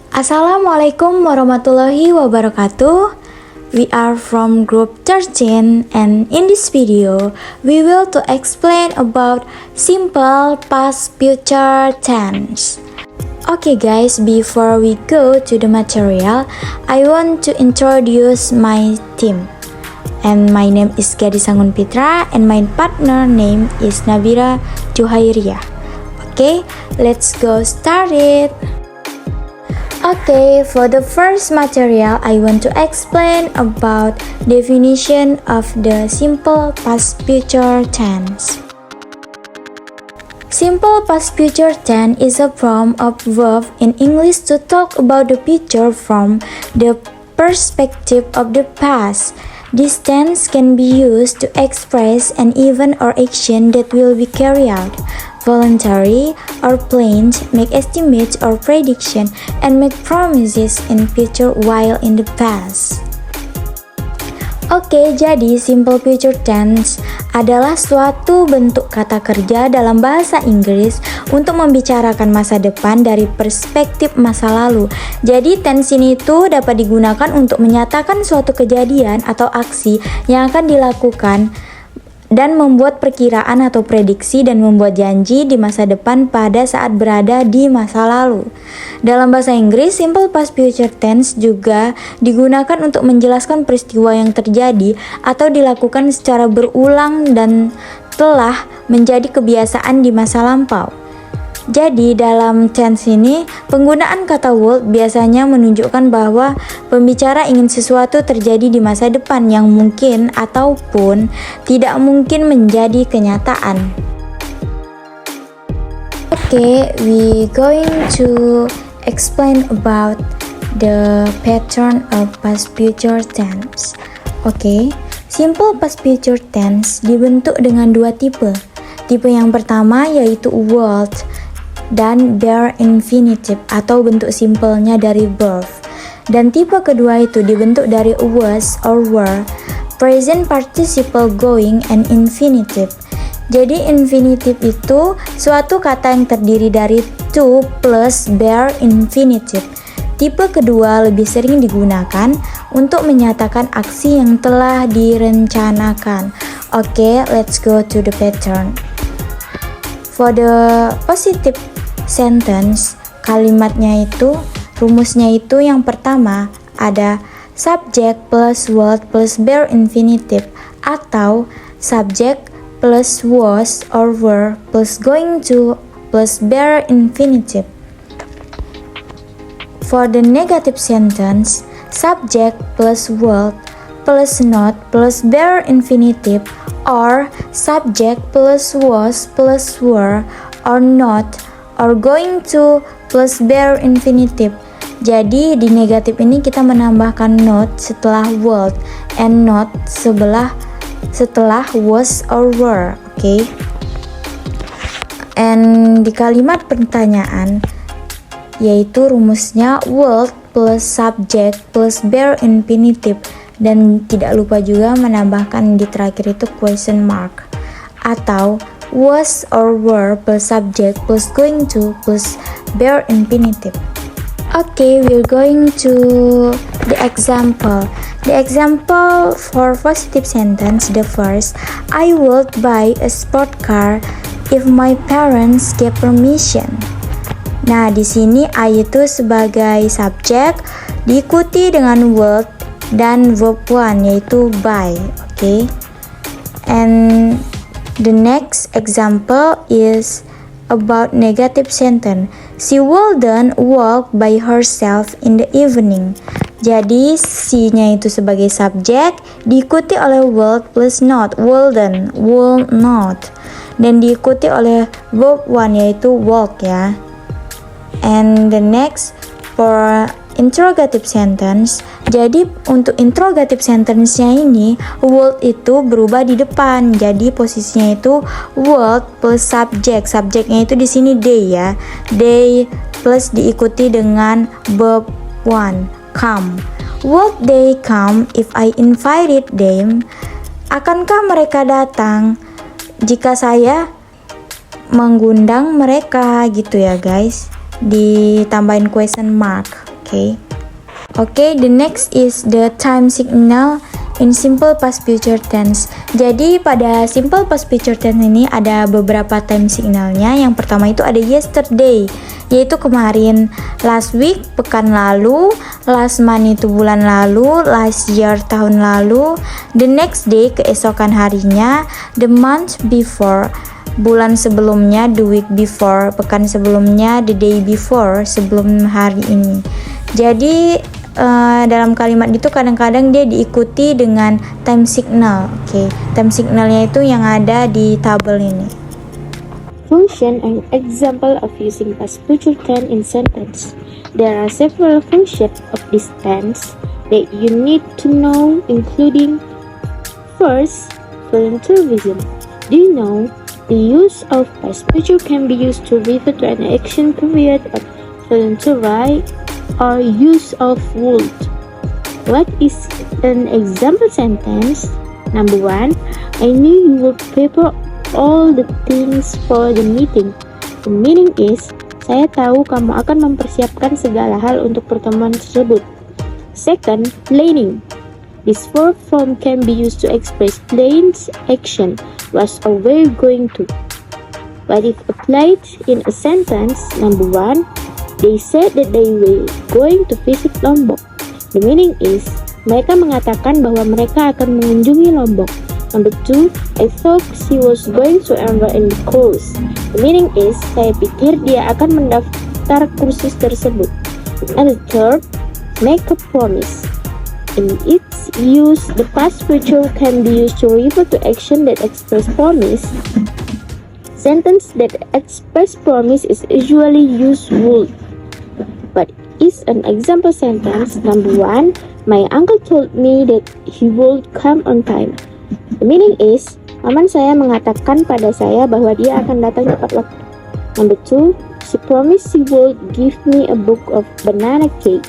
Assalamualaikum warahmatullahi wabarakatuh. We are from group 13 and in this video we will to explain about simple past future tense. Okay guys, before we go to the material, I want to introduce my team. And my name is Gadis Sangun Pitra and my partner name is Nabira Juhairia. Okay, let's go start it. Okay, for the first material, I want to explain about definition of the simple past future tense. Simple past future tense is a form of verb in English to talk about the future from the perspective of the past. This tense can be used to express an event or action that will be carried out, voluntary or planned, make estimates or prediction, and make promises in future while in the past. Oke, jadi simple future tense adalah suatu bentuk kata kerja dalam bahasa Inggris untuk membicarakan masa depan dari perspektif masa lalu. Jadi tense ini tuh dapat digunakan untuk menyatakan suatu kejadian atau aksi yang akan dilakukan dan membuat perkiraan atau prediksi dan membuat janji di masa depan pada saat berada di masa lalu. Dalam bahasa Inggris, simple past future tense juga digunakan untuk menjelaskan peristiwa yang terjadi atau dilakukan secara berulang dan telah menjadi kebiasaan di masa lampau. Jadi dalam tense ini, penggunaan kata would biasanya menunjukkan bahwa pembicara ingin sesuatu terjadi di masa depan yang mungkin ataupun tidak mungkin menjadi kenyataan. Okay, we going to explain about the pattern of past future tense. Okay, simple past future tense dibentuk dengan dua tipe. Tipe yang pertama yaitu would dan bare infinitive atau bentuk simpelnya dari verb. Dan tipe kedua itu dibentuk dari was or were, present participle going and infinitive. Jadi infinitive itu suatu kata yang terdiri dari to plus bare infinitive. Tipe kedua lebih sering digunakan untuk menyatakan aksi yang telah direncanakan. Okay, let's go to the pattern. For the positive sentence, kalimatnya itu, rumusnya itu yang pertama ada subject plus would plus bare infinitive atau subject plus was or were plus going to plus bare infinitive. For the negative sentence, subject plus would plus not plus bare infinitive or subject plus was plus were or not or going to plus bare infinitive. Jadi di negatif ini kita menambahkan not setelah would and not setelah was or were. Okay. And di kalimat pertanyaan yaitu rumusnya would plus subject plus bare infinitive, dan tidak lupa juga menambahkan di terakhir itu question mark atau was or were plus subject plus going to plus bare infinitive. Okay, we're going to the example. The example for positive sentence, the first, I would buy a sport car if my parents give permission. Nah, di sini I itu sebagai subjek diikuti dengan would dan verb one yaitu buy. Okay. And the next example is about negative sentence. She wouldn't walk by herself in the evening. Jadi she-nya itu sebagai subjek diikuti oleh would plus not, wouldn't, would not, dan diikuti oleh verb one yaitu walk ya. And the next for interrogative sentence. Jadi untuk interrogative sentence-nya ini would itu berubah di depan. Jadi posisinya itu would plus subject. Subjeknya itu di sini they ya. They plus diikuti dengan verb one, come. Would they come if I invited them? Akankah mereka datang jika saya mengundang mereka gitu ya guys. Ditambahin question mark. Okay, the next is the time signal in simple past future tense. Jadi pada simple past future tense ini ada beberapa time signalnya. Yang pertama itu ada yesterday, yaitu kemarin, last week pekan lalu, last month itu bulan lalu, last year tahun lalu, the next day keesokan harinya, the month before bulan sebelumnya, the week before pekan sebelumnya, the day before sebelum hari ini. Jadi dalam kalimat itu kadang-kadang dia diikuti dengan time signal. Time signalnya itu yang ada di tabel ini. Function an example of using past future tense in sentence. There are several functions of this tense that you need to know, including first, volunteer vision. Do you know the use of past future can be used to refer to an action period of volunteer right or use of would. What is an example sentence? Number 1, I knew you would prepare all the things for the meeting. The meaning is, saya tahu kamu akan mempersiapkan segala hal untuk pertemuan tersebut. Second, planning. This verb form can be used to express plans, action, was or were going to. But if applied in a sentence, number 1, they said that they were going to visit Lombok. The meaning is, mereka mengatakan bahwa mereka akan mengunjungi Lombok. Number 2, I thought she was going to enroll in the course. The meaning is, saya pikir dia akan mendaftar kursus tersebut. And the third, make a promise. In its use, the past future can be used to refer to action that express promise. Sentence that express promise is usually used would. But is an example sentence. Number 1, my uncle told me that he would come on time. The meaning is, paman saya mengatakan pada saya bahwa dia akan datang tepat waktu. Number 2, she promised she would give me a book of banana cake.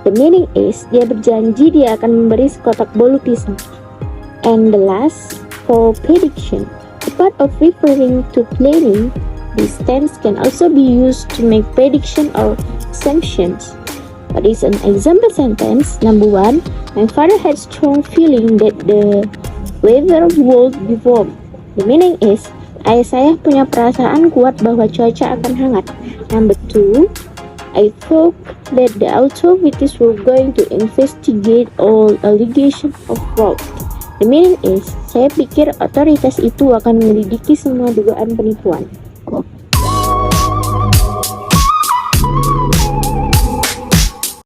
The meaning is, dia berjanji dia akan memberi sekotak bolu pisang. And the last, for prediction. Apart of referring to planning, this tense can also be used to make prediction or assumptions. What is an example sentence? Number 1, my father had strong feeling that the weather would be warm. The meaning is, ayah saya punya perasaan kuat bahwa cuaca akan hangat. Number 2, I thought that the authorities were going to investigate all allegations of fraud. The meaning is, saya pikir otoritas itu akan menyelidiki semua dugaan penipuan.